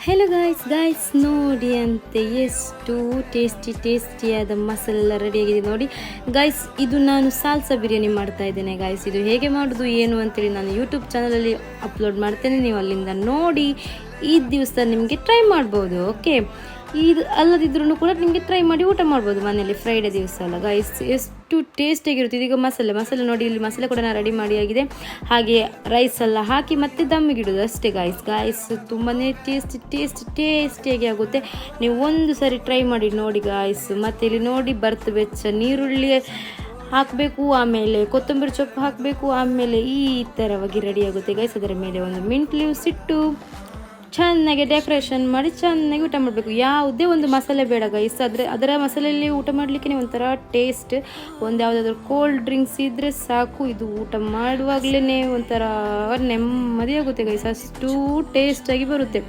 Hello guys ನೋಡಿ ಅಂತೆ ಎಷ್ಟು ಟೇಸ್ಟಿಯಾದ ಮಸಾಲೆ ಎಲ್ಲ ರೆಡಿಯಾಗಿದೆ ನೋಡಿ ಗಾಯ್ಸ್. ಇದು ನಾನು ಸಾಲ್ಸಾ ಬಿರಿಯಾನಿ ಮಾಡ್ತಾ ಇದ್ದೇನೆ ಗಾಯ್ಸ್. ಇದು ಹೇಗೆ ಮಾಡೋದು ಏನು ಅಂತೇಳಿ ನಾನು ಯೂಟ್ಯೂಬ್ ಚಾನಲಲ್ಲಿ ಅಪ್ಲೋಡ್ ಮಾಡ್ತೇನೆ, ನೀವು ಅಲ್ಲಿಂದ ನೋಡಿ ಈ ದಿವಸ ನಿಮಗೆ ಟ್ರೈ ಮಾಡ್ಬೋದು. ಓಕೆ, ಇದು ಅಲ್ಲದಿದ್ರೂ ಕೂಡ ನಿಮಗೆ ಟ್ರೈ ಮಾಡಿ ಊಟ ಮಾಡ್ಬೋದು ಮನೆಯಲ್ಲಿ ಫ್ರೈಡೇ ದಿವಸ ಅಲ್ಲ ಗಾಯ್ಸ್. ಎಷ್ಟು ಟೇಸ್ಟಿಯಾಗಿರುತ್ತೆ. ಇದೀಗ ಮಸಾಲೆ ನೋಡಿ, ಇಲ್ಲಿ ಮಸಾಲೆ ಕೂಡ ನಾನು ರೆಡಿ ಮಾಡಿ ಆಗಿದೆ. ಹಾಗೆ ರೈಸ್ ಎಲ್ಲ ಹಾಕಿ ಮತ್ತೆ ದಮ್ಮಿಗಿಡೋದು ಅಷ್ಟೇ ಗಾಯ್ಸ್. ತುಂಬಾ ಟೇಸ್ಟಿಯಾಗಿ ಆಗುತ್ತೆ. ನೀವು ಒಂದು ಸರಿ ಟ್ರೈ ಮಾಡಿ ನೋಡಿ ಗಾಯ್ಸ್. ಮತ್ತು ಇಲ್ಲಿ ನೋಡಿ ಬೆಚ್ಚ ನೀರುಳ್ಳಿ ಹಾಕಬೇಕು, ಆಮೇಲೆ ಕೊತ್ತಂಬರಿ ಸೊಪ್ಪು ಹಾಕಬೇಕು, ಆಮೇಲೆ ಈ ಥರವಾಗಿ ರೆಡಿ ಆಗುತ್ತೆ ಗಾಯ್ಸ್. ಅದರ ಮೇಲೆ ಒಂದು ಮಿಂಟ್ ಲೀವ್ಸ್ ಇಟ್ಟು ಚೆನ್ನಾಗಿ ಡೆಕೋರೇಷನ್ ಮಾಡಿ ಚೆನ್ನಾಗಿ ಊಟ ಮಾಡಬೇಕು. ಯಾವುದೇ ಒಂದು ಮಸಾಲೆ ಬೇಡ ಗೈಸ್, ಅದರ ಮಸಾಲೆಯಲ್ಲಿ ಊಟ ಮಾಡಲಿಕ್ಕೆ ಒಂಥರ ಟೇಸ್ಟ್. ಒಂದು ಯಾವುದಾದ್ರೂ ಕೋಲ್ಡ್ ಡ್ರಿಂಕ್ಸ್ ಇದ್ದರೆ ಸಾಕು, ಇದು ಊಟ ಮಾಡುವಾಗಲೇ ಒಂಥರ ನೆಮ್ಮದಿ ಆಗುತ್ತೆ ಗೈಸ್. ಅಷ್ಟು ಟೇಸ್ಟಾಗಿ ಬರುತ್ತೆ.